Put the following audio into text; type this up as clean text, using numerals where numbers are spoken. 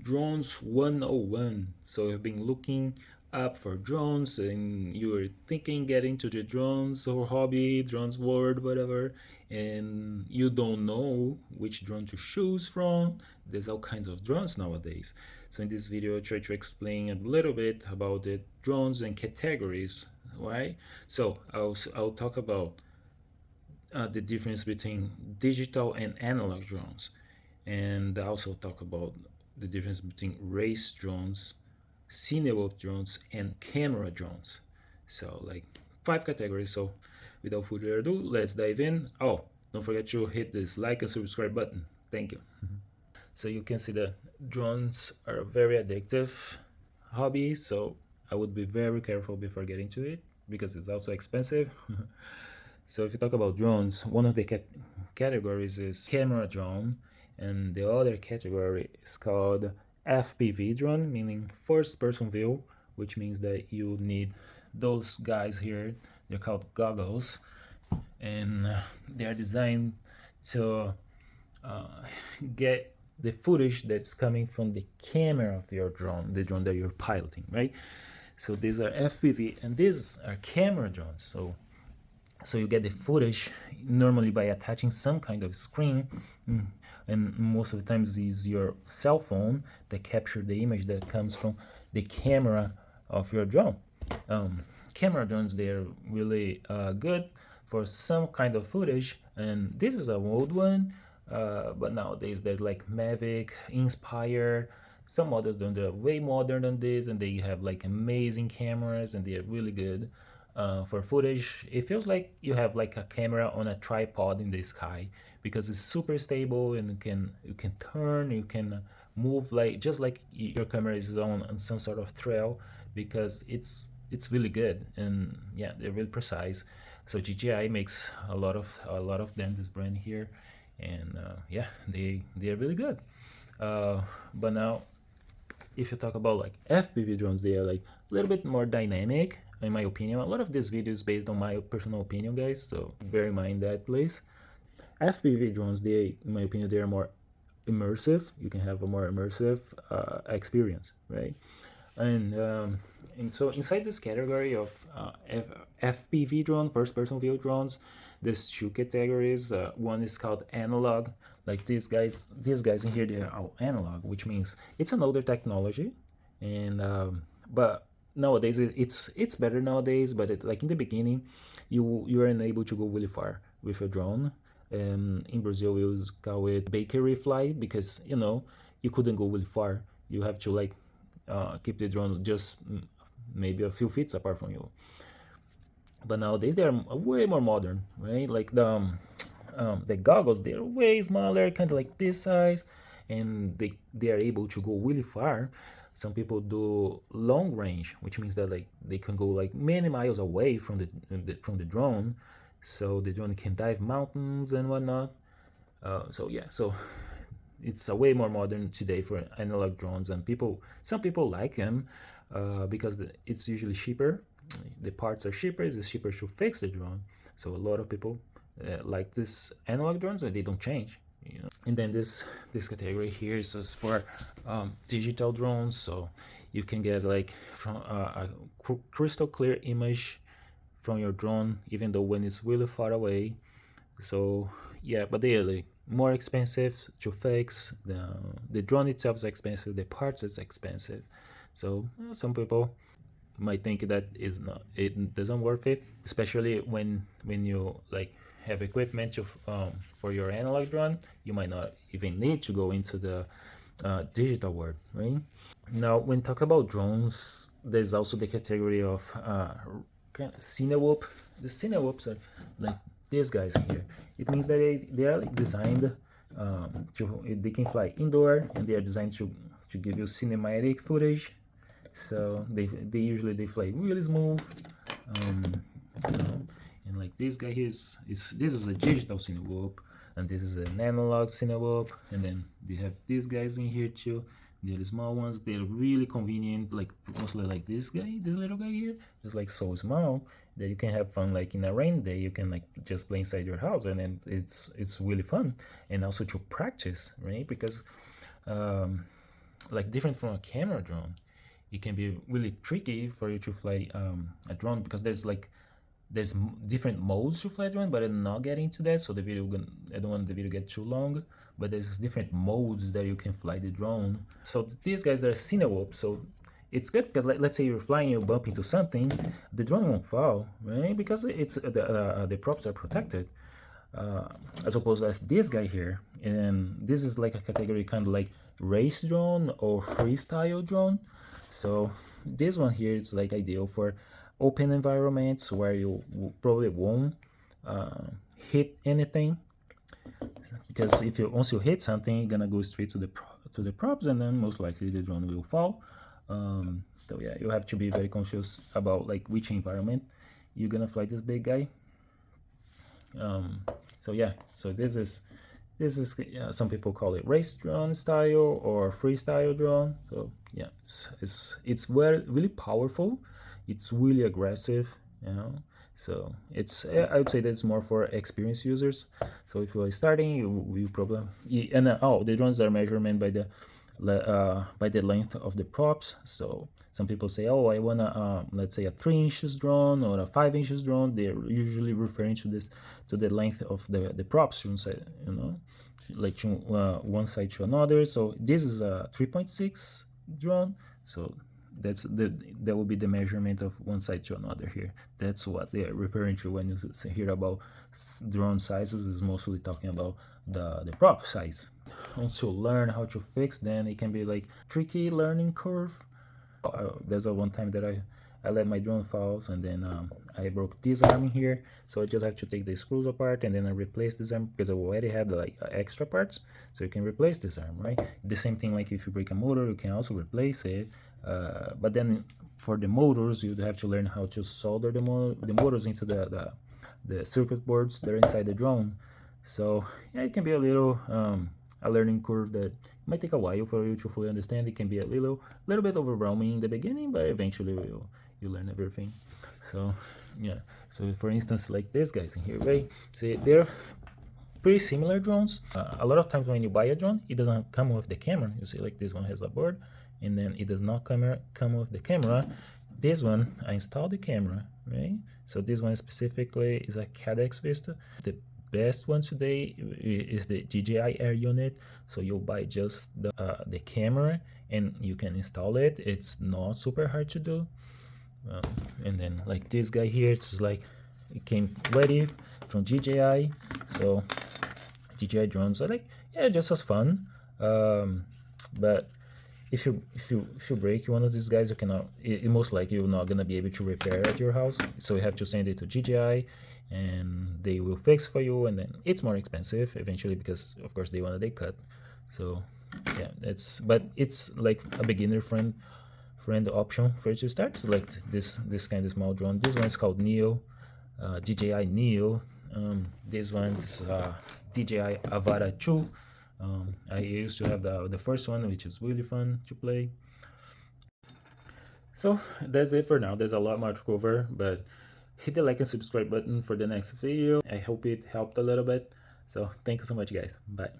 Drones 101. So you've been looking up for drones and you're thinking get into the drones or hobby, drones world, whatever, and you don't know which drone to choose from. There's all kinds of drones nowadays. So in this video I try to explain a little bit about the drones and categories, right? So I'll talk about the difference between digital and analog drones, and also talk about the difference between race drones, cinewalk drones, and camera drones. So like 5 categories. So without further ado, let's dive in. Oh, don't forget to hit this like and subscribe button. Thank you. So you can see that drones are a very addictive hobby, so I would be very careful before getting to it because it's also expensive. So if you talk about drones, one of the categories is camera drone, and the other category is called FPV drone, meaning first person view, which means that you need those guys here. They're called goggles, and they are designed to get the footage that's coming from the camera of your drone, the drone that you're piloting, right? So these are FPV and these are camera drones. So you get the footage normally by attaching some kind of screen, and most of the times is your cell phone that capture the image that comes from the camera of your drone. Camera drones, they're really good for some kind of footage, and this is an old one, but nowadays there's like Mavic, Inspire, some models doing they're way modern than this, and they have like amazing cameras and they're really good for footage. It feels like you have like a camera on a tripod in the sky because it's super stable, and you can turn, you can move like just like your camera is on some sort of trail, because it's really good, and yeah, they're really precise. So GTI makes a lot of them, this brand here, and yeah, they are really good. But now if you talk about like FPV drones, they are like a little bit more dynamic, in my opinion. A lot of this video is based on my personal opinion, guys, so bear in mind that, please. FPV drones, they, in my opinion, they are more immersive. You can have a more immersive experience, right? And so inside this category of FPV drone, first person view drones, there's 2 categories. One is called analog. Like these guys in here, they are all analog, which means it's an older technology, and but nowadays it's better nowadays. But like in the beginning, you weren't able to go really far with a drone. In Brazil we call it bakery fly, because you couldn't go really far. You have to like keep the drone just maybe a few feet apart from you. But nowadays they are way more modern, right? Like the goggles, they're way smaller, kind of like this size, and they are able to go really far. Some people do long range, which means that like they can go like many miles away from the drone, so the drone can dive mountains and whatnot. So yeah, so it's a way more modern today for analog drones, and some people like them because it's usually cheaper. The parts are cheaper. It's cheaper to fix the drone, so a lot of people like this analog drones, and they don't change. And then this category here is just for digital drones, so you can get like from a crystal clear image from your drone, even though when it's really far away. So yeah, but they are like more expensive to fix. The drone itself is expensive, the parts is expensive, so some people might think that it doesn't worth it, especially when you like have equipment to, for your analog drone. You might not even need to go into the digital world, right? Now when talk about drones, there's also the category of kind of cinewhoop. The cinewhoops are like these guys here. It means that they are like designed they can fly indoor, and they are designed to give you cinematic footage. So they usually they fly really smooth, and like this guy here this is a digital cinewhoop, and this is an analog cinewhoop, and then they have these guys in here too. They're small ones. They're really convenient, like mostly like this little guy here. It's like so small that you can have fun. Like in a rain day, you can like just play inside your house, and then it's really fun, and also to practice, right? Because like different from a camera drone, it can be really tricky for you to fly a drone, because there's different modes to fly a drone, but I'm not getting into that, so I don't want the video to get too long, but there's different modes that you can fly the drone. So these guys are cinewhoop, so it's good because let's say you're flying, you bump into something, the drone won't fall, right? Because it's the props are protected, as opposed to this guy here. And this is like a category kind of like race drone or freestyle drone. So this one here is like ideal for open environments where you probably won't hit anything, because if you once you hit something, you're gonna go straight to the props, and then most likely the drone will fall. So yeah, you have to be very conscious about like which environment you're gonna fly this big guy. So yeah, so this is some people call it race drone style or freestyle drone. So yeah, it's really powerful, it's really aggressive, you know. So it's, I would say that's more for experienced users. So if you're starting, you probably, and the drones are measurement by the length of the props. So some people say, oh, I want to let's say a 3 inches drone or a 5 inches drone. They're usually referring to the length of the props, you know, like one side to another. So this is a 3.6 drone, so that will be the measurement of one side to another here. That's what they are referring to when you hear about drone sizes. Is mostly talking about the prop size. Once you learn how to fix, then it can be like tricky learning curve. There's a one time that I let my drone fall, and then I broke this arm here, so I just have to take the screws apart, and then I replace this arm because I already had like extra parts, so you can replace this arm, right? The same thing, like if you break a motor, you can also replace it, but then for the motors, you'd have to learn how to solder the motors into the circuit boards that are inside the drone. So yeah, it can be a little a learning curve that might take a while for you to fully understand. It can be a little bit overwhelming in the beginning, but eventually you learn everything. So yeah, so for instance, like these guys in here, right? See, they're pretty similar drones. A lot of times when you buy a drone, it doesn't come with the camera. You see, like this one has a board, and then it does not come with the camera. This one, I installed the camera, right? So this one specifically is a Cadex Vista. The best one today is the DJI Air unit. So you'll buy just the camera and you can install it. It's not super hard to do. And then like this guy here, it's like it came ready from DJI. So DJI drones are like, yeah, just as fun. But if you break one of these guys, you cannot, most likely you're not gonna be able to repair at your house. So you have to send it to DJI and they will fix for you, and then it's more expensive eventually because of course they want a day cut. So yeah, but it's like a beginner friend option for you to start. It's like this kind of small drone. This one is called Neo, DJI Neo. This one's DJI Avara 2. I used to have the first one, which is really fun to play. So that's it for now. There's a lot more to cover, but hit the like and subscribe button for the next video. I hope it helped a little bit. So thank you so much, guys. Bye.